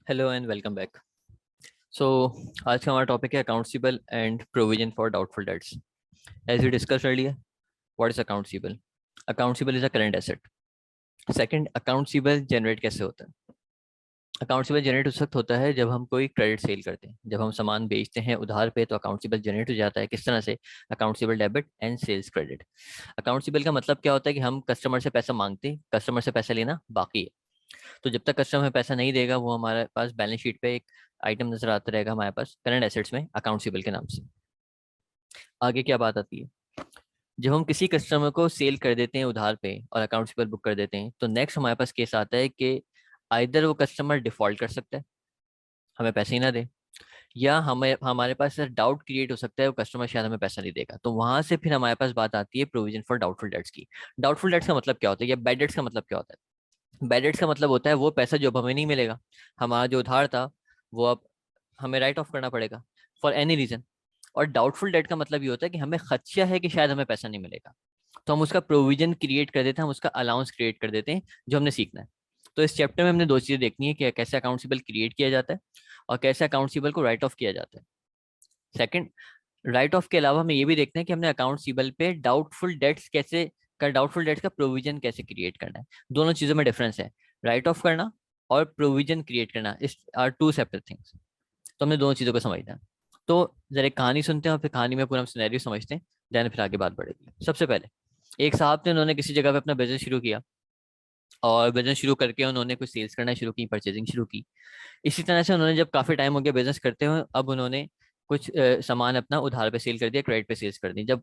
Hello and welcome back. So आज का हमारा टॉपिक है accounts and provision for doubtful debts. As we discuss earlier, what is accounts? Accounts is a current asset. Second, accounts generate कैसे होता है? Accounts generate उस वक्त होता है जब हम कोई क्रेडिट सेल करते हैं, जब हम सामान बेचते हैं उधार पे, तो अकाउंट्स जनरेट हो जाता है। किस तरह से? Accounts debit and sales credit. Accounts का मतलब क्या होता है कि हम कस्टमर से पैसा मांगते हैं, कस्टमर से पैसा लेना बाकी है। तो जब तक कस्टमर हमें पैसा नहीं देगा, वो हमारे पास बैलेंस शीट पे एक आइटम नजर आता रहेगा हमारे पास करंट एसेट्स में, अकाउंट्स के नाम से। आगे क्या बात आती है? जब हम किसी कस्टमर को सेल कर देते हैं उधार पे और अकाउंट्स बुक कर देते हैं, तो नेक्स्ट हमारे पास केस आता है कि आइदर वो कस्टमर डिफॉल्ट कर सकता है, हमें पैसे ही ना दे, या हमें हमारे पास डाउट क्रिएट हो सकता है वो कस्टमर शायद हमें पैसा नहीं देगा। तो वहां से फिर हमारे पास बात आती है प्रोविजन फॉर डाउटफुल डेट्स की। डाउटफुल डेट्स का मतलब क्या होता है, या बैड डेट्स का मतलब क्या होता है? बैड डेट्स का मतलब होता है वो पैसा जो अब हमें नहीं मिलेगा, हमारा जो उधार था वो अब हमें राइट ऑफ करना पड़ेगा फॉर एनी रीजन। और डाउटफुल डेट का मतलब ये होता है कि हमें खदशा है कि शायद हमें पैसा नहीं मिलेगा, तो हम उसका प्रोविजन क्रिएट कर देते हैं, हम उसका अलाउंस क्रिएट कर देते हैं, जो हमने सीखना है। तो इस चैप्टर में हमने दो चीजें देखनी है कि कैसे अकाउंट्स क्रिएट किया जाता है और कैसे अकाउंट्स को राइट ऑफ किया जाता है। सेकंड, राइट ऑफ के अलावा हमें ये भी देखना है कि हमने अकाउंट्स पे डाउटफुल डेट्स का प्रोविजन कैसे क्रिएट करना है। दोनों चीजों में डिफरेंस है, राइट ऑफ करना और प्रोविजन क्रिएट करना, इस आर टू सेपरेट थिंग्स। तो हमने दोनों चीजों को समझना है। तो जरा एक कहानी सुनते हैं और फिर कहानी में पूरा हम सिनेरियो समझते हैं, देन फिर आगे बात बढ़ेगी। सबसे पहले एक साहब थे, उन्होंने किसी जगह पे अपना बिजनेस शुरू किया और बिजनेस शुरू करके उन्होंने कुछ सेल्स करना शुरू की, परचेजिंग शुरू की। इसी तरह से उन्होंने जब काफी टाइम हो गया बिजनेस करते हुए, अब उन्होंने कुछ सामान अपना उधार पे सेल कर दिया, क्रेडिट पे सेल्स कर दी। जब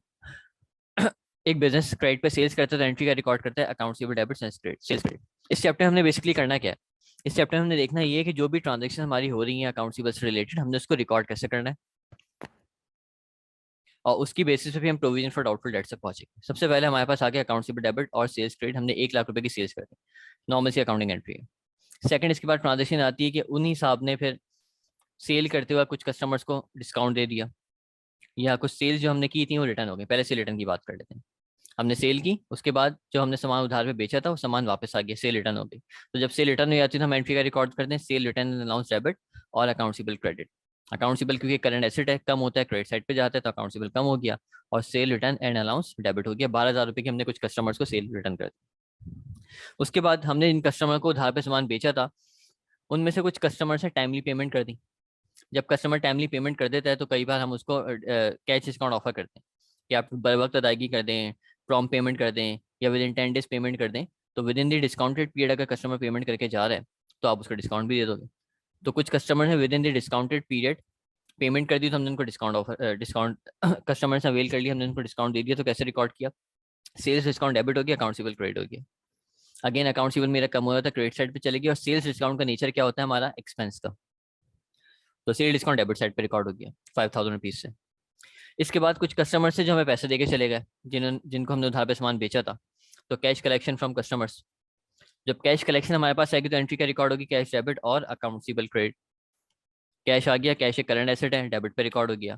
एक बिजनेस क्रेडिट पे सेल्स करता है तो एंट्री का रिकॉर्ड करता है अकाउंट डेबिट सेल्स क्रेडिट। इस चैप्टर में हमने बेसिकली करना क्या है? इस चैप्टर में हमने देखना ये है कि जो भी ट्रांजेक्शन हमारी हो रही है अकाउंट से रिलेटेड, हमने उसको रिकॉर्ड कैसे करना है, और उसकी बेसिस पे भी हम प्रोविजन फॉर डाउटफुल डेट्स तक पहुंचेंगे। सबसे पहले हमारे पास आ गया अकाउंट डेबिट और सेल्स क्रेडिट। हमने 1 लाख रुपए की सेल्स कर दी, नॉर्मल सी अकाउंटिंग एंट्री है। सेकंड, इसके बाद ट्रांजेक्शन आती है कि उन्हीं साहब ने फिर सेल करते हुए कुछ कस्टमर्स को डिस्काउंट दे दिया, या कुछ सेल्स जो हमने की थी वो रिटर्न हो गई। पहले से रिटर्न की बात कर लेते हैं। हमने सेल की, उसके बाद जो हमने सामान उधार पे बेचा था वो सामान वापस आ गया, सेल रिटर्न हो गई। तो जब सेल रिटर्न हो जाती है तो हम एंट्री का रिकॉर्ड करते हैं, सेल रिटर्न अनाउंस डेबिट और अकाउंट्सिबल क्रेडिट। अकाउंट्सिबल क्योंकि करंट एसेट है, कम होता है, क्रेडिट साइड पे जाता है, तो अकाउंट्सिबल कम हो गया और cell return and allowance debit हो गया। 12,000 रुपए की हमने कुछ कस्टमर्स को सेल रिटर्न कर दी। उसके बाद हमने इन कस्टमर को उधार पे सामान बेचा था, उनमें से कुछ कस्टमर से टाइमली पेमेंट कर दी। जब कस्टमर टाइमली पेमेंट कर देता है तो कई बार हम उसको कैश डिस्काउंट ऑफर करते हैं कि आप बर वक्त अदायगी कर दें, प्रॉम्प्ट पेमेंट कर दें, या विद इन 10 डेज पेमेंट कर दें। तो with in the discounted period अगर कस्टमर पेमेंट करके जा रहा है तो आप उसको डिस्काउंट भी दे दोगे। तो कुछ कस्टमर ने with in the discounted period payment कर दी, तो हमने उनको डिस्काउंट कस्टमर से अवेल कर लिया, हमने उनको डिस्काउंट दे दिया। तो कैसे रिकॉर्ड किया? सेल्स डिस्काउंट डेबिट हो गया, अकाउंट्सिबल क्रेडिट हो गया। अगेन अकाउंट्सिबल मेरा कम हो रहा था, क्रेडिट साइड पे चलेगी, और सेल्स डिस्काउंट का नेचर क्या होता है हमारा? एक्सपेंस का। तो सेल डिस्काउंट डेबिट साइड पे रिकॉर्ड हो गया 5,000 रुपीज से। इसके बाद कुछ कस्टमर से जो हमें पैसे देके चले गए, जिनको हमने उधार पे सामान बेचा था, तो कैश कलेक्शन फ्रॉम कस्टमर्स। जब कैश कलेक्शन हमारे पास आएगी तो एंट्री क्या रिकॉर्ड होगी? कैश डेबिट और अकाउंट्सिबल क्रेडिट। कैश आ गया, कैश एक करंट एसेट है, डेबिट पे रिकॉर्ड हो गया,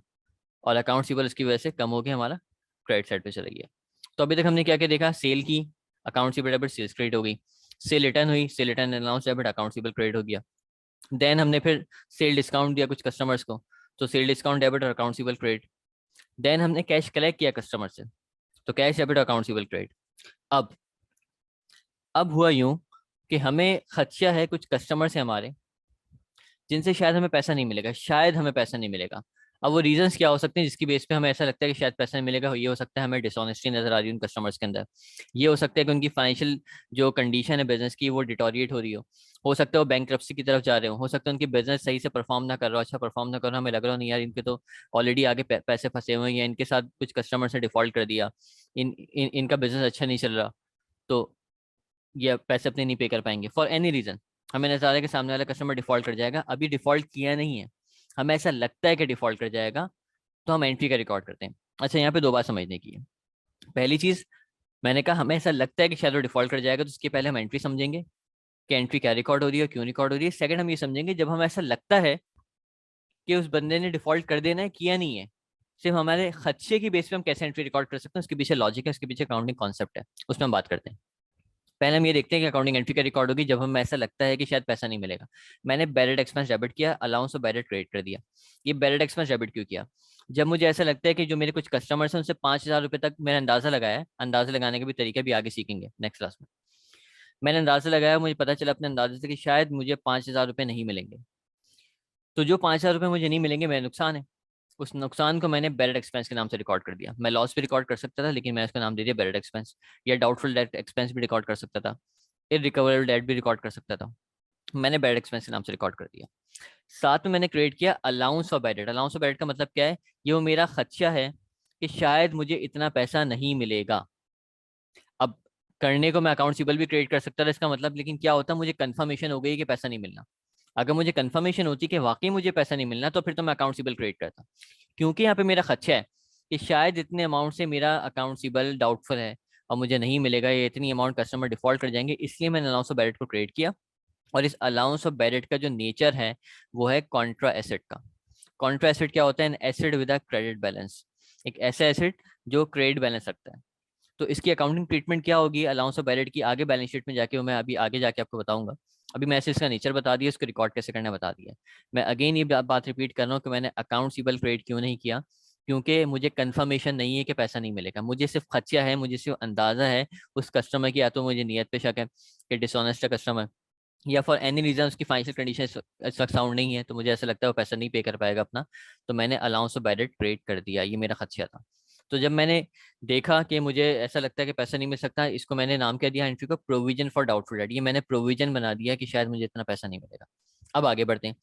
और अकाउंट्सिबल इसकी वजह से कम हो गया, हमारा क्रेडिट साइड पे चला गया। तो अभी तक हमने क्या क्या देखा? सेल की, अकाउंट्सिबल डेबिट, सेल्स क्रेडिट हो गई। सेल रिटर्न हुई, सेल रिटर्न अनाउंस डेबिट, अकाउंट्सिबल क्रेडिट हो गया। देन हमने फिर सेल डिस्काउंट दिया कुछ कस्टमर्स को, तो सेल डिस्काउंट डेबिट और अकाउंट्सिबल क्रेडिट। देन हमने कैश कलेक्ट किया कस्टमर से, तो कैश डेबिट अकाउंट्सिबल क्रेडिट। अब अब हुआ यूं कि हमें खदशा है कुछ कस्टमर्स हैं हमारे, जिनसे शायद हमें पैसा नहीं मिलेगा, शायद हमें पैसा नहीं मिलेगा। अब वो रीजंस क्या हो सकते हैं जिसकी बेस पे हमें ऐसा लगता है कि शायद पैसा नहीं मिलेगा? ये हो सकता है हमें डिसऑनेस्टी नजर आ रही है उन कस्टमर्स के अंदर। ये हो सकता है कि उनकी फाइनेंशियल जो कंडीशन है बिजनेस की वो डिटोरिएट हो रही हो सकता है वो बैंकरप्सी की तरफ जा रहे हो सकता है उनकी बिजनेस सही से परफॉर्म ना कर रहा हो, अच्छा परफॉर्म ना कर रहा हो, हमें लग रहा हो नहीं यार इनके तो ऑलरेडी आगे पैसे फंसे हुए हैं, या इनके साथ कुछ कस्टमर्स ने डिफॉल्ट कर दिया, इनका बिजनेस अच्छा नहीं चल रहा, तो ये पैसे अपने नहीं पे कर पाएंगे फॉर एनी रीजन। हमें नजर आ रहा है कि सामने वाला कस्टमर डिफॉल्ट कर जाएगा, अभी डिफॉल्ट किया नहीं है, हमें ऐसा लगता है कि डिफॉल्ट कर जाएगा, तो हम एंट्री का रिकॉर्ड करते हैं। अच्छा, यहाँ पे दो बात समझने की है। पहली चीज, मैंने कहा हमें ऐसा लगता है कि शायद वो डिफॉल्ट कर जाएगा, तो उसके पहले हम एंट्री समझेंगे कि एंट्री क्या रिकॉर्ड हो रही है, क्यों रिकॉर्ड हो रही है। सेकंड, हम ये समझेंगे जब हमें ऐसा लगता है कि उस बंदे ने डिफॉल्ट कर देना है, किया नहीं है, सिर्फ हमारे खदशे की बेस पे हम कैसे एंट्री रिकॉर्ड कर सकते हैं, उसके पीछे लॉजिक है, उसके पीछे काउंटिंग कॉन्सेप्ट है, उसमें हम बात करते हैं। पहले हम ये देखते हैं कि अकाउंटिंग एंट्री का रिकॉर्ड होगी जब हमें ऐसा लगता है कि शायद पैसा नहीं मिलेगा। मैंने बैलेट एक्सपेंस डेबिट किया, अलाउंस ऑफ बैलेट क्रेडिट कर दिया। ये बैलेट एक्सपेंस डेबिट क्यों किया? जब मुझे ऐसा लगता है कि जो मेरे कुछ कस्टमर्स हैं उनसे 5,000 रुपये तक मैंने अंदाजा लगाया है, अंदाजा लगाने के भी तरीके भी आगे सीखेंगे नेक्स्ट क्लास में। मैंने अंदाजा लगाया, मुझे पता चला अपने अंदाजे से कि शायद मुझे 5,000 रुपये नहीं मिलेंगे। तो जो 5,000 रुपये मुझे नहीं मिलेंगे मेरा नुकसान है, उस नुकसान को मैंने बैलेट एक्सपेंस के नाम से रिकॉर्ड कर दिया। मैं लॉस भी रिकॉर्ड कर सकता था लेकिन मैं उसका नाम दे दिया बैलेट एक्सपेंस, या डाउटफुल डेट एक्सपेंस भी रिकॉर्ड कर सकता था, इररिकवरेबल डेट भी रिकॉर्ड कर सकता था। मैंने बैलेट एक्सपेंस के नाम से रिकॉर्ड कर दिया। साथ में मैंने क्रिएट किया allowance of ballot. Allowance of ballot का मतलब क्या है? ये वो मेरा खदशा है कि शायद मुझे इतना पैसा नहीं मिलेगा। अब करने को मैं अकाउंट रिसीवेबल भी क्रिएट कर सकता था इसका मतलब, लेकिन क्या होता, मुझे कंफर्मेशन हो गई कि पैसा नहीं मिलना। अगर मुझे कंफर्मेशन होती कि वाकई मुझे पैसा नहीं मिलना तो फिर तो मैं अकाउंट रिसीवेबल क्रिएट करता। क्योंकि यहाँ पे मेरा खदशा है कि शायद इतने अमाउंट से मेरा अकाउंट रिसीवेबल डाउटफुल है और मुझे नहीं मिलेगा, या इतनी अमाउंट कस्टमर डिफॉल्ट कर जाएंगे, इसलिए मैंने अलाउंस ऑफ बैलेट को क्रिएट किया। और इस अलाउंस ऑफ बैलेट का जो नेचर है वो है कॉन्ट्रा एसेट का। कॉन्ट्रा एसेट क्या होता है? An asset with a credit balance, एक ऐसा एसेट जो क्रेडिट बैलेंस रखता है। तो इसकी अकाउंटिंग ट्रीटमेंट क्या होगी अलाउंस ऑफ बैलेट की, आगे बैलेंस शीट में जाके वो मैं अभी आगे जाके आपको बताऊंगा। अभी मैं ऐसे इसका नेचर बता दिया, इसको रिकॉर्ड कैसे करना बता दिया। मैं अगेन ये बात रिपीट कर रहा हूँ कि मैंने अकाउंट रिसीवेबल क्रेडिट क्यों नहीं किया, क्योंकि मुझे कंफर्मेशन नहीं है कि पैसा नहीं मिलेगा। मुझे सिर्फ खदशा है, मुझे सिर्फ अंदाजा है उस कस्टमर की, या तो मुझे नियत पे शक है कि डिसऑनेस्ट कस्टमर, या फॉर एनी रीजन उसकी फाइनेंशियल कंडीशन इस वक्त साउंड नहीं है, तो मुझे ऐसा लगता है वो पैसा नहीं पे कर पाएगा अपना। तो मैंने अलाउंस ऑफ बैलेट क्रिएट कर दिया, ये मेरा खदशा था। तो जब मैंने देखा कि मुझे ऐसा लगता है कि पैसा नहीं मिल सकता, इसको मैंने नाम क्या दिया एंट्री को, प्रोविजन फॉर डाउटफुल डेट। ये मैंने प्रोविजन बना दिया कि शायद मुझे इतना पैसा नहीं मिलेगा। अब आगे बढ़ते हैं।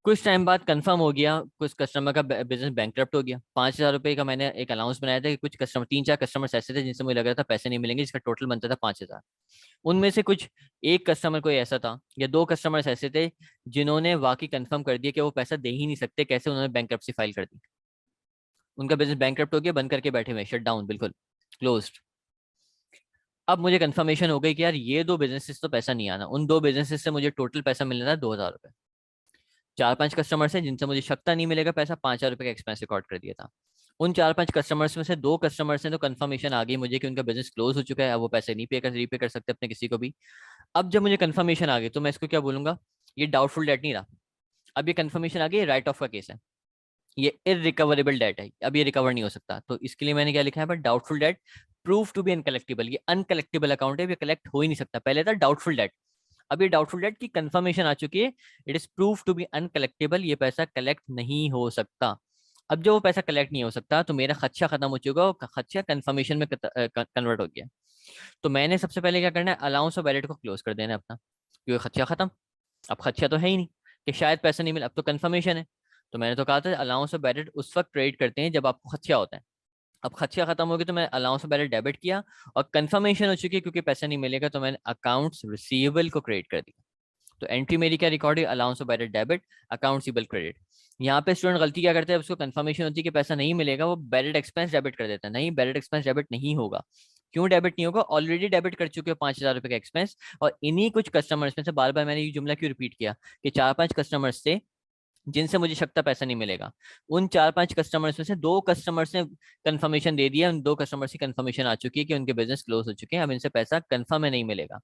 कुछ टाइम बाद कंफर्म हो गया, कुछ कस्टमर का बिजनेस बैंकरप्ट हो गया। 5,000 रुपये का मैंने एक अलाउंस बनाया था कि कुछ कस्टमर, 3-4 कस्टमर्स ऐसे थे जिनसे मुझे लग रहा था पैसे नहीं मिलेंगे, जिसका टोटल बनता था 5,000। उनमें से कुछ एक कस्टमर कोई ऐसा था या दो कस्टमर्स ऐसे थे जिन्होंने वाकई कंफर्म कर दिया कि वो पैसा दे ही नहीं सकते। कैसे? उन्होंने बैंकरप्सी फाइल कर दी, उनका बिजनेस बैंकरप्ट हो गया, बंद करके बैठे हुए, शट डाउन, बिल्कुल क्लोज्ड। अब मुझे कंफर्मेशन हो गई कि यार ये दो बिजनेसेस तो पैसा नहीं आना, उन दो बिजनेसेस से मुझे टोटल पैसा मिलना था 2,000 रुपये। 4-5 कस्टमर्स हैं जिनसे मुझे शकता नहीं मिलेगा पैसा, 5,000 रुपये का एक्सपेंस रिकॉर्ड कर दिया था। उन 4-5 कस्टमर्स में से दो कस्टमर्स हैं तो कंफर्मेशन आ गई मुझे कि उनका बिजनेस क्लोज हो चुका है, अब वो पैसे नहीं रीपे कर सकते अपने किसी को भी। अब जब मुझे कंफर्मेशन आ गई तो मैं इसको क्या बोलूंगा, ये डाउटफुल डेट नहीं रहा। अब ये कंफर्मेशन आ गई, राइट ऑफ का केस है, ये इरिकवरेबल डेट है, अब ये रिकवर नहीं हो सकता। तो इसके लिए मैंने क्या लिखा है, but doubtful debt prove to be uncollectable. ये अनकलेक्टेबल अकाउंट है, ये कलेक्ट हो ही नहीं सकता। पहले था डाउटफुल डेट, अब ये डाउटफुल डेट की कंफर्मेशन आ चुकी है, it is prove to be uncollectable, ये पैसा कलेक्ट नहीं हो सकता। अब जब वो पैसा कलेक्ट नहीं हो सकता तो मेरा खदशा खत्म हो चुका, और खदशा कंफर्मेशन में कन्वर्ट हो गया। तो मैंने सबसे पहले क्या करना है, अलाउंस ऑफ बैलेट को क्लोज कर देना है अपना, क्योंकि खदशा खत्म। अब खदशा तो है ही नहीं कि शायद पैसा नहीं मिला, अब तो कंफर्मेशन है। तो मैंने तो कहा था अलाउंस ऑफ बैलेट उस वक्त ट्रेड करते हैं जब आपको खदशा होता है। अब खदशा खत्म हो गया तो मैं अलाउंस ऑफ बैलेट डेबिट किया, और कंफर्मेशन हो चुकी है क्योंकि पैसा नहीं मिलेगा, तो मैंने अकाउंट्स रिसीवेबल को क्रिएट कर दिया। तो एंट्री मेरी क्या रिकॉर्ड है, allowance of ballot debit, account receivable credit. यहाँ पे स्टूडेंट गलती क्या करते हैं, उसको कंफर्मेशन होती है कि पैसा नहीं मिलेगा, वो बैलेट एक्सपेंस डेबिट कर देता है। नहीं, बैलेट एक्सपेंस डेबिट नहीं होगा। क्यों डेबिट नहीं होगा? ऑलरेडी डेबिट कर चुके हो 5,000 रुपये का एक्सपेंस। और इन्हीं कुछ कस्टमर्स में से, बार बार मैंने ये जुमला क्यों रिपीट किया, कि 4-5 कस्टमर्स से जिनसे मुझे शक्ता पैसा नहीं मिलेगा, उन 4-5 कस्टमर्स में से दो कस्टमर्स ने कंफर्मेशन दे दिया, उन दो कस्टमर्स की कंफर्मेशन आ चुकी है कि उनके बिजनेस क्लोज हो चुके हैं, अब इनसे पैसा कंफर्म है नहीं मिलेगा।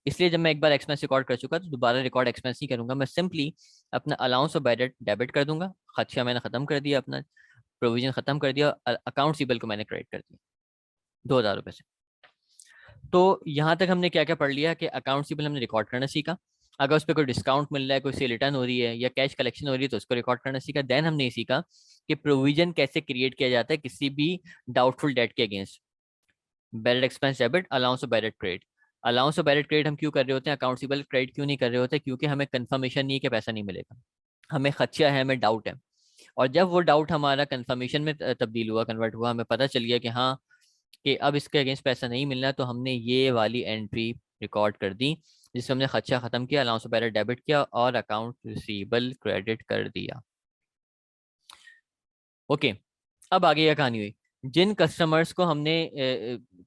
इसलिए जब मैं एक बार एक्सपेंस रिकॉर्ड कर चुका तो दोबारा रिकॉर्ड एक्सपेंस नहीं करूंगा, मैं सिंपली अपना अलाउंस ऑफ बैलेट डेबिट कर दूंगा। खदशा मैंने खत्म कर दिया, अपना प्रोविजन खत्म कर दिया, अकाउंट रिसीवेबल को मैंने क्रेडिट कर दिया 2,000 रुपये से। तो यहाँ तक हमने क्या क्या पढ़ लिया कि अकाउंट रिसीवेबल हमने रिकॉर्ड करना सीखा, अगर उस पर कोई डिस्काउंट मिल रहा है, कोई सेल रिटर्न हो रही है या कैश कलेक्शन हो रही है तो उसको रिकॉर्ड करना सीखा। देन हमने ये सीखा कि प्रोविजन कैसे क्रिएट किया जाता है किसी भी डाउटफुल डेट के against. Ballot expense debit, allowance of ballot credit. Allowance of ballot credit हम क्यों कर रहे होते हैं, अकाउंट रिसीवेबल क्रेडिट क्यों नहीं कर रहे होते? क्योंकि हमें कंफर्मेशन नहीं है कि पैसा नहीं मिलेगा, हमें खदशा है, हमें डाउट है। और जब वो डाउट हमारा कंफर्मेशन में तब्दील हुआ, कन्वर्ट हुआ, हमें पता चल गया कि हाँ, कि अब इसके अगेंस्ट पैसा नहीं मिलना, तो हमने ये वाली एंट्री रिकॉर्ड कर दी जिससे हमने खदशा खत्म किया, अलाउंस ऑफ बैलेट डेबिट किया और अकाउंट रिसीवेबल क्रेडिट कर दिया। ओके, अब आगे क्या कहानी हुई। जिन कस्टमर्स को हमने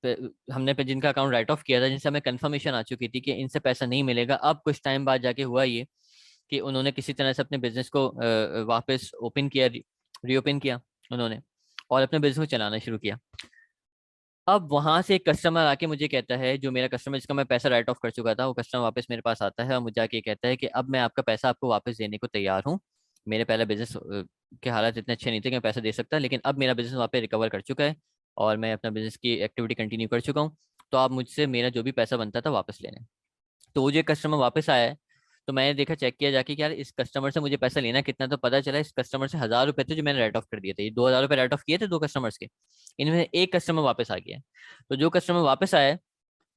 पे जिनका अकाउंट राइट ऑफ किया था, जिनसे हमें कंफर्मेशन आ चुकी थी कि इनसे पैसा नहीं मिलेगा, अब कुछ टाइम बाद जाके हुआ ये कि उन्होंने किसी तरह से अपने बिजनेस को वापस ओपन किया, रीओपन किया उन्होंने, और अपने बिजनेस को चलाना शुरू किया। अब वहां से एक कस्टमर आके मुझे कहता है, जो मेरा कस्टमर जिसका मैं पैसा राइट ऑफ कर चुका था, वो कस्टमर वापस मेरे पास आता है और मुझे आके कहता है कि अब मैं आपका पैसा आपको वापस देने को तैयार हूँ। मेरे पहले बिजनेस के हालात इतने अच्छे नहीं थे कि मैं पैसा दे सकता, लेकिन अब मेरा बिजनेस वहाँ पे रिकवर कर चुका है और मैं अपना बिजनेस की एक्टिविटी कंटिन्यू कर चुका हूँ। तो आप मुझसे मेरा जो भी पैसा बनता था वापस लेने। तो वो जो कस्टमर वापस आया है, तो मैंने देखा, चेक किया जाके कि यार इस कस्टमर से मुझे पैसा लेना कितना, तो पता चला इस कस्टमर से 1,000 रुपए थे जो मैंने राइट ऑफ कर दिए थे। ये 2,000 रुपए राइट ऑफ किए थे दो कस्टमर्स के, इनमें से एक कस्टमर वापस आ गया है। तो जो कस्टमर वापस आया है,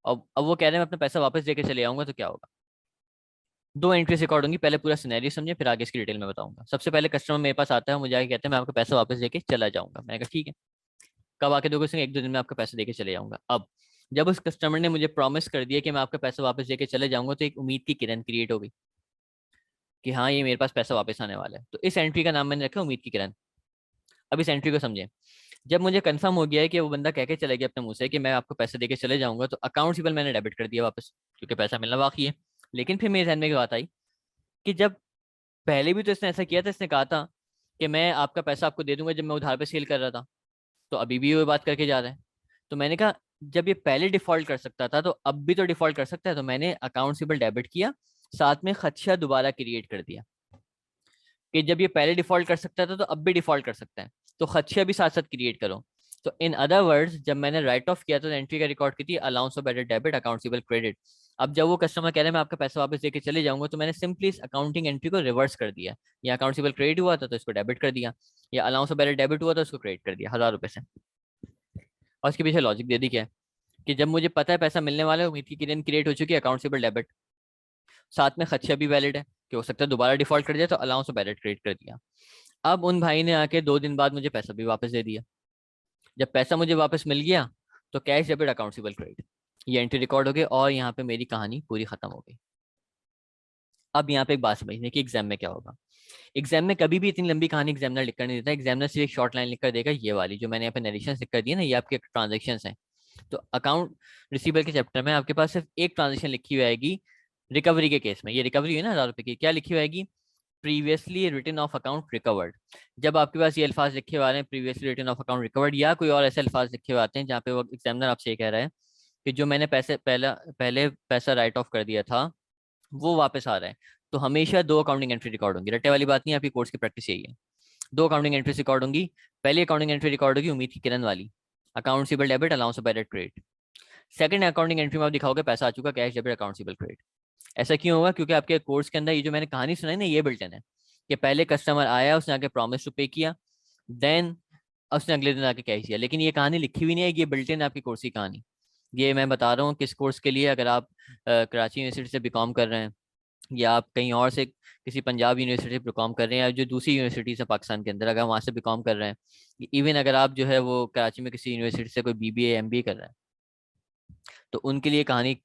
अब वो कह रहे हैं मैं अपना पैसा वापस देके चले आऊंगा, तो क्या होगा? दो एंट्रीज रिकॉर्ड होंगी, पहले पूरा सिनेरियो समझे, फिर आगे इसकी डिटेल में बताऊंगा। सबसे पहले कस्टमर मेरे पास आता है, मुझे आके कहते हैं मैं आपका पैसा वापस देके चला जाऊंगा। मैंने कहा ठीक है, कब आके दोगे? उसने 1-2 दिन में आपका पैसा देके चले जाऊंगा। अब जब उस कस्टमर ने मुझे प्रॉमिस कर दिया कि मैं आपका पैसा वापस देके चले जाऊंगा, तो एक उम्मीद की किरण क्रिएट हो गई कि हाँ ये मेरे पास पैसा वापस आने वाला है। तो इस एंट्री का नाम मैंने रखा उम्मीद की किरण। अब इस एंट्री को समझे, जब मुझे कंफर्म हो गया है कि वो बंदा कह के चला गया अपने मुंह से कि मैं आपको पैसे देके चले जाऊंगा, तो अकाउंट सिंपल मैंने डेबिट कर दिया वापस, क्योंकि पैसा मिलना बाकी है। लेकिन फिर मेरे ध्यान में एक बात आई कि जब पहले भी तो इसने ऐसा किया था, इसने कहा था कि मैं आपका पैसा आपको दे दूंगा जब मैं उधार पे सेल कर रहा था, तो अभी भी वो बात करके जा रहा है। तो मैंने कहा जब ये पहले डिफॉल्ट कर सकता था, तो अब भी तो डिफॉल्ट कर सकता है। तो मैंने अकाउंट सिंपल डेबिट किया, साथ में खदशा दोबारा क्रिएट कर दिया कि जब ये पहले डिफॉल्ट कर सकता था तो अब भी डिफॉल्ट कर सकता है, तो खदशा भी साथ साथ क्रिएट करो। तो इन अदर वर्ड्स, जब मैंने राइट ऑफ किया तो एंट्री का रिकॉर्ड की थी allowance of bad debit accountable credit. अब जब वो कस्टमर कह रहे हैं मैं आपका पैसा वापस देके चले जाऊंगा, तो मैंने सिंपली इस अकाउंटिंग एंट्री को रिवर्स कर दिया। या अकाउंटेबल क्रेडिट हुआ था तो इसको डेबिट कर दिया, या अलाउंस ऑफ बैड डेबिट हुआ तो इसको क्रेडिट कर दिया 1,000 रुपए से। और इसके पीछे लॉजिक दे दी क्या है कि जब मुझे पता है पैसा मिलने वाला है, उम्मीद की किरण क्रिएट हो चुकी है, अकाउंटेबल डेबिट, साथ में खदशा भी वैलिड है कि हो सकता है दोबारा डिफॉल्ट कर दिया, तो अलाउंस ऑफ बैड क्रेडिट कर दिया। अब उन भाई ने आके 2 दिन बाद मुझे पैसा भी वापस दे दिया। जब पैसा मुझे वापस मिल गया, तो कैश डेबिट अकाउंटेबल क्रेडिट, ये एंट्री रिकॉर्ड हो गई और यहाँ पे मेरी कहानी पूरी खत्म हो गई। अब यहाँ पे एक बात समझने की, एग्जाम में क्या होगा। एग्जाम में कभी भी इतनी लंबी कहानी एग्जामिनर लिख कर नहीं देता। एग्जामिनर सिर्फ एक शॉर्ट लाइन लिख कर देगा, ये वाली जो मैंने यहाँ पे नरेशन लिख कर दी है ना, ये आपके ट्रांजेक्शन हैं। तो अकाउंट रिसीवेबल के चैप्टर में आपके पास सिर्फ एक ट्रांजेक्शन लिखी हुई आएगी, रिकवरी के केस में। ये रिकवरी है ना 1,000 रुपए की, क्या लिखी हुई आएगी? Previously written off account recovered. जब आपके पास ये अल्फाज लिखे हुए आ रहे हैं, previously written off account recovered, या कोई और ऐसे अल्फाज लिखे हुए आते हैं जहाँ पे वो एग्जामिनर आपसे ये कह रहा है कि जो मैंने पहले पैसा राइट ऑफ कर दिया था वो वापस आ रहा है, तो हमेशा दो अकाउंटिंग एंट्री रिकॉर्ड होंगी। रट्टे वाली बात नहीं है, आपकी कोर्स की प्रैक्टिस यही है। दो अकाउंटिंग एंट्रीज रिकॉर्ड होंगी। पहली अकाउंटिंग एंट्री रिकॉर्ड होगी उम्मीद की किरण वाली, accountable debit allowance of bad credit. Second accounting entry में आप दिखाओगे पैसा आ चुका, कैश डेबिट अकाउंटेबल क्रेडिट। ऐसा क्यों होगा? क्योंकि आपके कोर्स के अंदर ये जो मैंने कहानी सुनाई ना, ये बिल्टन है कि पहले कस्टमर आया, उसने आके प्रॉमिस टू पे किया, देन उसने अगले दिन आके कैश दिया। लेकिन ये कहानी लिखी हुई नहीं है, ये बिल्टन है आपकी कोर्स की कहानी। ये मैं बता रहा हूँ किस कोर्स के लिए, अगर आप कराची यूनिवर्सिटी से बीकॉम कर रहे हैं, या आप कहीं और से किसी पंजाब यूनिवर्सिटी से बीकॉम कर रहे हैं, या जो दूसरी यूनिवर्सिटीज है पाकिस्तान के अंदर, अगर वहाँ से बीकॉम कर रहे हैं, इवन अगर आप जो है वो कराची में किसी यूनिवर्सिटी से कोई बीबीए एमबीए कर रहे हैं, तो उनके लिए कहानी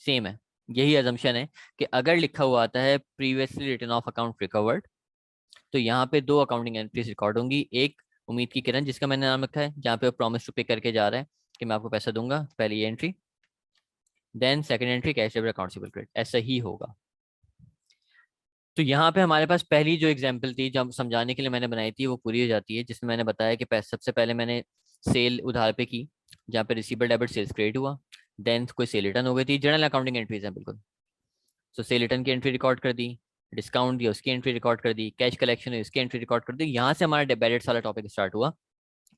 सेम है। यही अजम्पशन है कि अगर लिखा हुआ आता है previously written off account recovered, तो यहाँ पे दो अकाउंटिंग एंट्रीज रिकॉर्ड होंगी। एक उम्मीद की किरण, जिसका मैंने नाम रखा है, जहाँ पे वो प्रॉमिस टू पे करके जा रहा है कि मैं आपको पैसा दूंगा, पहली ये entry. Then second entry cash debit accountable credit, ऐसा ही होगा। तो यहाँ पे हमारे पास पहली जो एग्जांपल थी, जो समझाने के लिए मैंने बनाई थी, वो पूरी हो जाती है, जिसमें मैंने बताया कि सबसे पहले मैंने सेल उधार पे की, जहाँ पे रिसीवेबल डेबिट सेल्स क्रेडिट हुआ। देन कोई सेल रिटर्न हो गई थी, जनरल अकाउंटिंग एंट्रीज हैं बिल्कुल। सो सेल रिटर्न की एंट्री रिकॉर्ड कर दी, डिस्काउंट दिया उसकी एंट्री रिकॉर्ड कर दी, कैश कलेक्शन हुई उसकी एंट्री रिकॉर्ड कर दी। यहाँ से हमारा डेबिट्स वाला टॉपिक स्टार्ट हुआ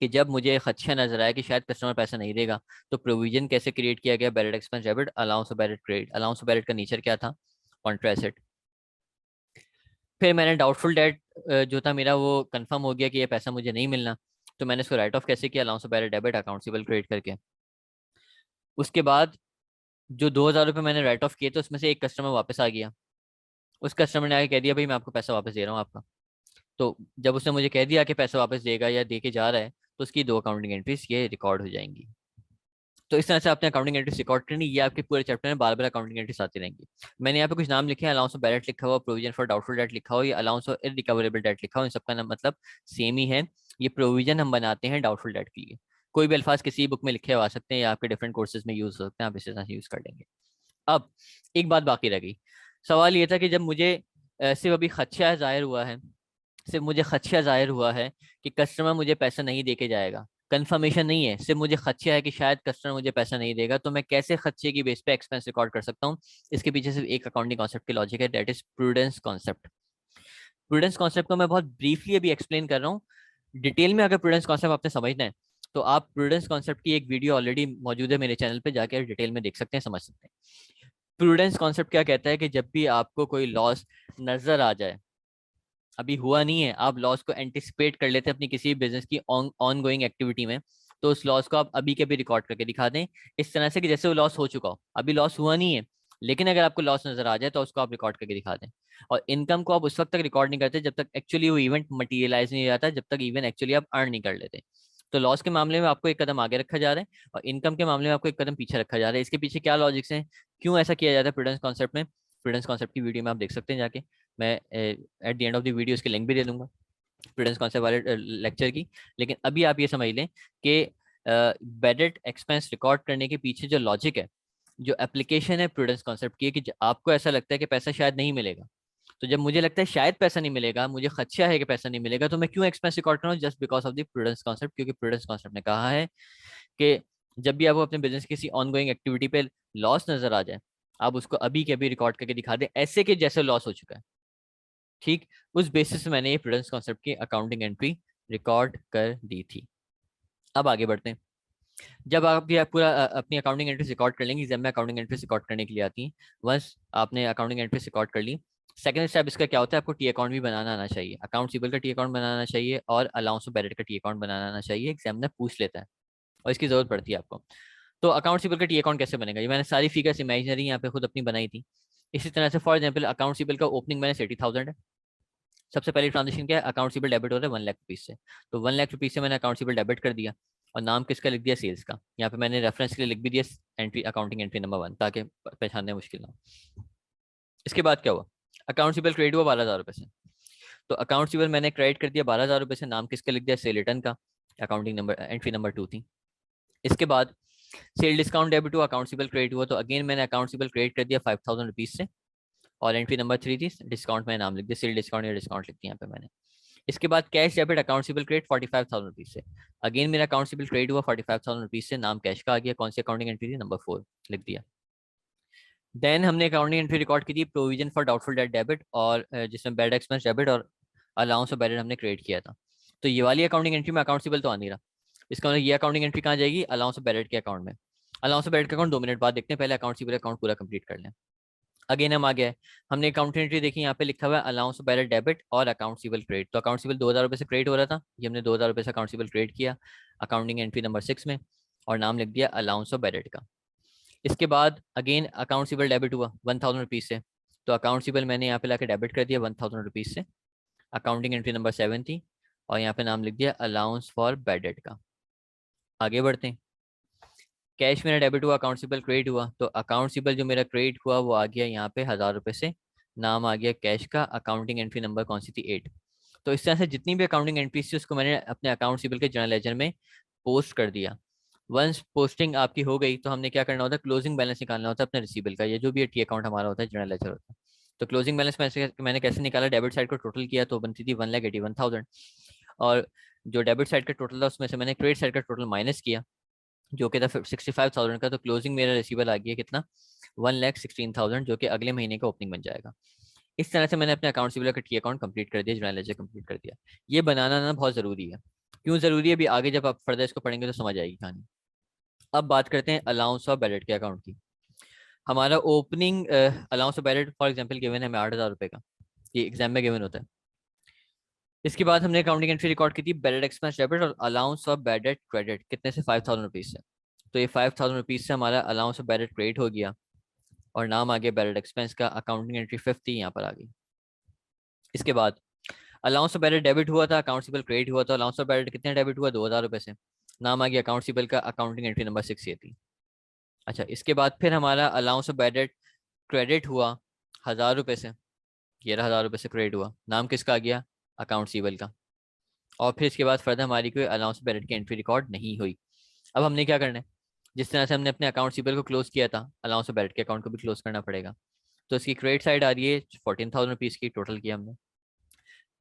कि जब मुझे खदशा नजर आया कि शायद कस्टमर पैसा नहीं देगा, तो प्रोविजन कैसे क्रिएट किया गया? Ballot expense debit allowance of ballot credit. Allowance of ballot का नेचर क्या था? Contra asset. फिर मैंने डाउटफुल डेट जो था मेरा, वो कंफर्म हो गया कि ये पैसा मुझे नहीं मिलना, तो मैंने इसको राइट ऑफ कैसे किया? Allowance of ballot debit accountable credit करके। उसके बाद जो 2,000 रुपये मैंने राइट ऑफ किए, तो उसमें से एक कस्टमर वापस आ गया। उस कस्टमर ने आके कह दिया भाई मैं आपको पैसा वापस दे रहा हूँ आपका। तो जब उसने मुझे कह दिया कि पैसा वापस देगा या दे के जा रहा है, तो उसकी दो अकाउंटिंग एंट्रीज ये रिकॉर्ड हो जाएंगी। तो इस तरह से आपने अकाउंटिंग एंट्रीज रिकॉर्ड करनी, ये आपके पूरे चैप्टर में बार बार अकाउंटिंग एंट्रीज आती रहेंगी। मैंने यहाँ पे कुछ नाम लिखे हैं, अलाउंस ऑफ बैलेट लिखा हुआ, प्रोविजन फॉर डाउटफुल डेट लिखा हुआ, या अलाउंस ऑफ इररिकवरेबल डेट लिखा हुआ, इन सबका नाम मतलब सेम ही है। ये प्रोविजन हम बनाते हैं डाउटफुल डेट के लिए। कोई भी अल्फाज किसी बुक में लिखे हुए आ सकते हैं, या आपके डिफरेंट कोर्सेज में यूज हो सकते हैं, आप इसी तरह से यूज कर लेंगे। अब एक बात बाकी रह गई। सवाल ये था कि जब मुझे सिर्फ अभी खदशा जाहिर हुआ है, सिर्फ मुझे खदशा जाहिर हुआ है कि कस्टमर मुझे पैसा नहीं दे के जाएगा, कंफर्मेशन नहीं है, सिर्फ मुझे खदशा है कि शायद कस्टमर मुझे पैसा नहीं देगा, तो मैं कैसे खदशे की बेस पे एक्सपेंस रिकॉर्ड कर सकता हूँ? इसके पीछे सिर्फ एक अकाउंटिंग कॉन्सेप्ट की लॉजिक है, that is prudence concept. Prudence concept को मैं बहुत ब्रीफली अभी एक्सप्लेन कर रहा हूँ। डिटेल में अगर प्रूडेंस कॉन्सेप्ट आपने समझना है तो आप प्रूडेंस कॉन्सेप्ट की एक वीडियो ऑलरेडी मौजूद है मेरे चैनल पे, जाके डिटेल में देख सकते हैं, समझ सकते हैं। प्रूडेंस कॉन्सेप्ट क्या कहता है कि जब भी आपको कोई लॉस नजर आ जाए, अभी हुआ नहीं है, आप लॉस को एंटिसिपेट कर लेते हैं अपनी किसी बिजनेस की ऑन गोइंग एक्टिविटी में, तो उस लॉस को आप अभी के अभी रिकॉर्ड करके दिखा दें, इस तरह से कि जैसे वो लॉस हो चुका हो। अभी लॉस हुआ नहीं है, लेकिन अगर आपको लॉस नजर आ जाए तो उसको आप रिकॉर्ड करके दिखा दें। और इनकम को आप उस वक्त तक रिकॉर्ड नहीं करते जब तक एक्चुअली वो इवेंट मटीरियलाइज नहीं हो जाता, जब तक इवेंट एक्चुअली आप अर्न नहीं कर लेते। तो लॉस के मामले में आपको एक कदम आगे रखा जा रहा है और इनकम के मामले में आपको एक कदम पीछे रखा जा रहा है। इसके पीछे क्या लॉजिक्स हैं, क्यों ऐसा किया जाता है प्रूडेंस कॉन्सेप्ट में? प्रूडेंस कॉन्सेप्ट की वीडियो में आप देख सकते हैं जाके, मैं at the end of the video इसके लिंक भी दे दूंगा प्रूडेंस कॉन्सेप्ट वाले लेक्चर की। लेकिन अभी आप ये समझ लें कि बेडेड एक्सपेंस रिकॉर्ड करने के पीछे जो लॉजिक है, जो एप्लीकेशन है प्रूडेंस कॉन्सेप्ट की, कि आपको ऐसा लगता है कि पैसा शायद नहीं मिलेगा, तो जब मुझे लगता है शायद पैसा नहीं मिलेगा, मुझे खदशा है कि पैसा नहीं मिलेगा, तो मैं क्यों एक्सपेंस रिकॉर्ड कर रहा हूँ? Just because of the prudence concept, क्योंकि प्रूडेंस कॉन्सेप्ट ने कहा है कि जब भी आपको अपने बिजनेस किसी ऑनगोइंग एक्टिविटी पे लॉस नजर आ जाए, आप उसको अभी के अभी रिकॉर्ड करके दिखा दें, ऐसे कि जैसे लॉस हो चुका है। ठीक, उस बेसिस पे मैंने ये प्रूडेंस कॉन्सेप्ट की अकाउंटिंग एंट्री रिकॉर्ड कर दी थी। अब आगे बढ़ते हैं। जब आप ये पूरा अपनी अकाउंटिंग एंट्रीज रिकॉर्ड कर लेंगे, एग्जाम में अकाउंटिंग एंट्रीज रिकॉर्ड करने के लिए आती हैं, वंस आपने अकाउंटिंग एंट्रीज रिकॉर्ड कर ली, सेकंड स्टेप इसका क्या होता है? आपको टी अकाउंट भी बनाना आना चाहिए, अकाउंट सिबल का टी अकाउंट बनाना चाहिए और अलाउंस ऑफ बैलेट का टी अकाउंट बनाना आना चाहिए। एग्जामिनर पूछ लेता है और इसकी जरूरत पड़ती है आपको। तो अकाउंट सिबल का टी अकाउंट कैसे बनेगा? ये मैंने सारी फिगर्स इमेजिनरी यहाँ पे खुद अपनी बनाई थी। इसी तरह से फॉर एग्जाम्पल अकाउंट सिबल का ओपनिंग मैंने 80,000 है। सबसे पहली ट्रांजेक्शन क्या है? अकाउंट सिबल डेबिट हो रहा है 1 लाख रुपीज से, तो 1 लाख रुपीज से मैंने अकाउंट सिबल डेबिट कर दिया और नाम किसका लिख दिया? सेल्स का। यहाँ पे मैंने रेफरेंस के लिए लिख भी दिया एंट्री, अकाउंटिंग एंट्री नंबर 1, ताकि पहचानने मुश्किल ना हो। इसके बाद क्या हुआ? अकाउंट सिबल क्रेडिट हुआ 12,000 रुपये से, तो अकाउंट सिबल मैंने क्रेडिट कर दिया 12,000 रुपये से, नाम किसका लिख दिया? सेल रिटर्न का। अकाउंटिंग नंबर एंट्री नंबर 2 थी। इसके बाद सेल डिस्काउंट डेबिट हुआ, अकाउंट सिबल क्रेडिट हुआ, तो अगेन मैंने अकाउंट सिबल क्रेडिट कर दिया 5,000 रुपीज से, और एंट्री नंबर 3 थी डिस्काउंट, में नाम लिख दिया सेल डिस्काउंट या डिस्काउंट लिख दिया यहाँ पे मैंने। इसके बाद cash debit accountable credit 45,000 rupees से, अगेन मेरा अकाउंटेबल क्रेडिट हुआ 45,000 रुपीज से, नाम कैश का आ गया, कौन सी अकाउंटिंग एंट्री थी? नंबर 4 लिख दिया। देन हमने अकाउंटिंग एंट्री रिकॉर्ड की थी provision for doubtful debt debit, और जिसमें बैड एक्सपेंस डेबिट और अलाउंस ऑफ बैड हमने क्रिएट किया था। तो ये वाली अकाउंटिंग एंट्री में अकाउंटेबल तो आ नहीं रहा, इसका मतलब ये अकाउंटिंग एंट्री कहाँ जाएगी? अलाउंस ऑफ बैड के अकाउंट में। अलाउंस ऑफ बैड का अकाउंट 2 मिनट बाद देखते हैं, पहले अकाउंट अकाउंट पूरा कंप्लीट कर लें। अगेन हम आ गए, हमने अकाउंट एंट्री देखी, यहाँ पे लिखा हुआ है अलाउंस बैलेंस डेबिट और अकाउंट सिबल क्रेडिट। तो अकाउंट सिबल 2,000 रुपये से क्रेडिट हो रहा था, ये हमने 2,000 रुपये से अकाउंट सिबल क्रेडिट किया अकाउंटिंग एंट्री नंबर 6 में, और नाम लिख दिया अलाउंस ऑफ बैलेट का। इसके बाद अगेन अकाउंट सिबल डेबिट हुआ 1,000 रुपीज से, तो अकाउंट सिबल मैंने यहाँ पे लाके डेबिट कर दिया 1,000 रुपीज से, अकाउंटिंग एंट्री नंबर 7 थी, और यहाँ पे नाम लिख दिया अलाउंस फॉर बैडेड का। आगे बढ़ते हैं। कैश मेरा डेबिट हुआ, अकाउंट सिबल क्रेडिट हुआ, तो अकाउंट सिबल जो मेरा क्रेडिट हुआ वो आ गया यहाँ पे 1,000 रुपये से, नाम आ गया कैश का, अकाउंटिंग एंट्री नंबर कौन सी थी? 8। तो इस तरह से जितनी भी अकाउंटिंग एंट्रीज थी उसको मैंने अपने अकाउंट सिबल के जर्नल लेजर में पोस्ट कर दिया। वंस पोस्टिंग आपकी हो गई तो हमने क्या करना होता है? क्लोजिंग बैलेंस निकालना होता है अपने रिसीबल का, ये जो भी टी अकाउंट हमारा होता है, जर्नल लेजर होता है। तो क्लोजिंग बैलेंस मैंने कैसे निकाला? डेबिट साइड को टोटल किया तो बनती थी 1,81,000, और जो डेबिट साइड का टोटल था उसमें से मैंने क्रेडिट साइड का टोटल माइनस किया जो कि था 65,000 का, तो क्लोजिंग मेरा रिसीवल आ गया कितना? 1,16,000, जो कि अगले महीने का ओपनिंग बन जाएगा। इस तरह से मैंने अपने अकाउंट सिबल का टी अकाउंट कंप्लीट कर दिया, जर्नल लेजर कंप्लीट कर दिया। ये बनाना ना बहुत ज़रूरी है। क्यों ज़रूरी है? अभी आगे जब आप फर्दर इसको पढ़ेंगे तो समझ आएगी कहानी। अब बात करते हैं अलाउंस ऑफ बैलेट के अकाउंट की। हमारा opening allowance of ballot for example given है हमें 8,000 रुपये का, ये एग्जाम में गिवन होता है। इसके बाद हमने अकाउंटिंग एंट्री रिकॉर्ड की थी बैलेट एक्सपेंस डेबिट और अलाउंस ऑफ बैलेट क्रेडिट, कितने से? 5,000 रुपीज से। तो ये 5,000 रुपीज से हमारा अलाउंस ऑफ बैलेट क्रेडिट हो गया और नाम आ गया बैलेट एक्सपेंस का, अकाउंटिंग एंट्री 50 यहाँ पर आ गई। इसके बाद अलाउंस ऑफ बैलेट डेबिट हुआ था, अकाउंट सिबल क्रेडिट हुआ था, अलाउंस ऑफ बैलेट कितने डेबिट हुआ? 2,000 रुपये से, नाम आ गया अकाउंट सिबल का, अकाउंटिंग एंट्री नंबर 6 ये थी। अच्छा, इसके बाद फिर हमारा अलाउंस ऑफ बैलेट क्रेडिट हुआ 1,000 रुपये से, 11,000 रुपये से क्रेडिट हुआ, नाम किसका आ गया? अकाउंट सिबल का। और फिर इसके बाद फर्दर हमारी कोई अलाउंस बैलेट की एंट्री रिकॉर्ड नहीं हुई। अब हमने क्या करना है? जिस तरह से हमने अपने अकाउंट सिबल को क्लोज किया था, अलाउंस बैलेट के अकाउंट को भी क्लोज करना पड़ेगा। तो इसकी क्रेडिट साइड आ रही है 14,000 रुपीज़ की, टोटल किया हमने,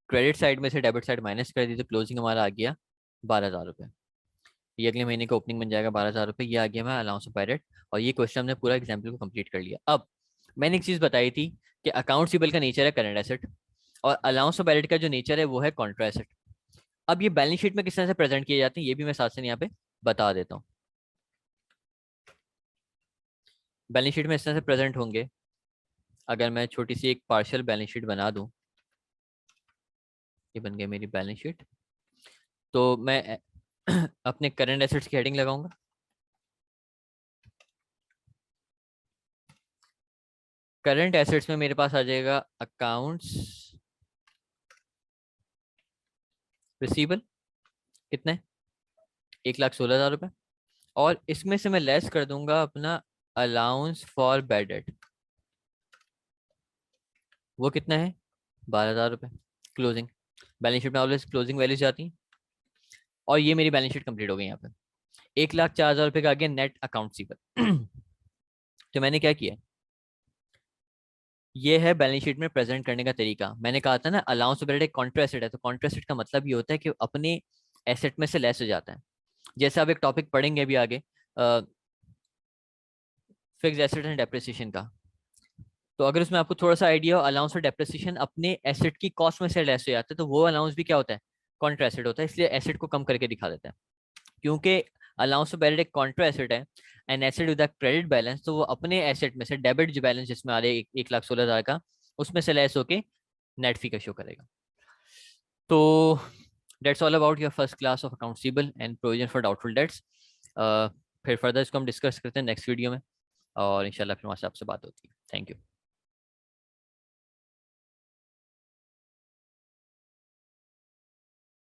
क्रेडिट साइड में से डेबिट साइड माइनस कर दी तो क्लोजिंग हमारा आ गया 12,000 रुपये। ये अगले महीने का ओपनिंग बन जाएगा 12,000 रुपये, ये आ गया मैं अलाउंस ऑफ बाय डेट। और ये क्वेश्चन हमने पूरा एग्जाम्पल को कंप्लीट कर लिया। अब मैंने एक चीज़ बताई थी कि अकाउंट रिसीवेबल का नेचर है करंट एसेट और अलाउंस ऑफ बाय डेट का जो नेचर है वो है कॉन्ट्रा एसेट। अब ये बैलेंस शीट में किस तरह से प्रेजेंट किए जाते हैं ये भी मैं साथ से यहाँ पे बता देता हूँ। बैलेंस शीट में इस तरह से प्रेजेंट होंगे। अगर मैं छोटी सी एक पार्शियल बैलेंस शीट बना दूं, ये बन गई मेरी बैलेंस शीट। तो मैं अपने करंट एसेट्स की हेडिंग लगाऊंगा। करंट एसेट्स में मेरे पास आ जाएगा अकाउंट्स रिसीवेबल, कितने 1,16,000 रुपये। और इसमें से मैं लेस कर दूंगा अपना अलाउंस फॉर बैड डेट, वो कितना है 12,000 रुपये। क्लोजिंग बैलेंस शीट में ऑलवेज क्लोजिंग वैल्यूज जाती हैं। और ये मेरी बैलेंस शीट कंप्लीट हो गई। यहाँ पे 1,04,000 रुपये का आ गया नेट अकाउंट रिसीवेबल। तो मैंने क्या किया, ये है बैलेंस शीट में प्रेजेंट करने का तरीका। मैंने कहा था ना अलाउंस ऑफ एक कॉन्ट्रा एसेट है, तो कॉन्ट्रा एसेट का मतलब ये होता है कि अपने एसेट में से लेस हो जाता है। जैसे आप एक टॉपिक पढ़ेंगे अभी आगे, फिक्स एसेट एंड डेप्रिसिएशन का, तो अगर उसमें आपको थोड़ा सा आइडिया हो, अलाउंस और डेप्रिसिएशन अपने एसेट की कॉस्ट में से लेस हो जाता है, तो वो अलाउंस भी क्या होता है कॉन्ट्रा एसेट होता है। इसलिए एसेट को कम करके दिखा देता है। क्योंकि अलाउंस ऑफ एक कॉन्ट्रा एसेट है and asset with credit balance, तो वो अपने एसेट में से डेबिट जो बैलेंस जिसमें आ रहा है 1,16,000 का, उसमें से लेस होके नेट फिगर शो करेगा। तो that's all about your first class of accounts receivable and provision for doubtful dates. फिर फर्दर इसको हम डिस्कस करते हैं नेक्स्ट वीडियो में, और इंशाल्लाह फिर वहाँ से आपसे बात होती है। Thank you.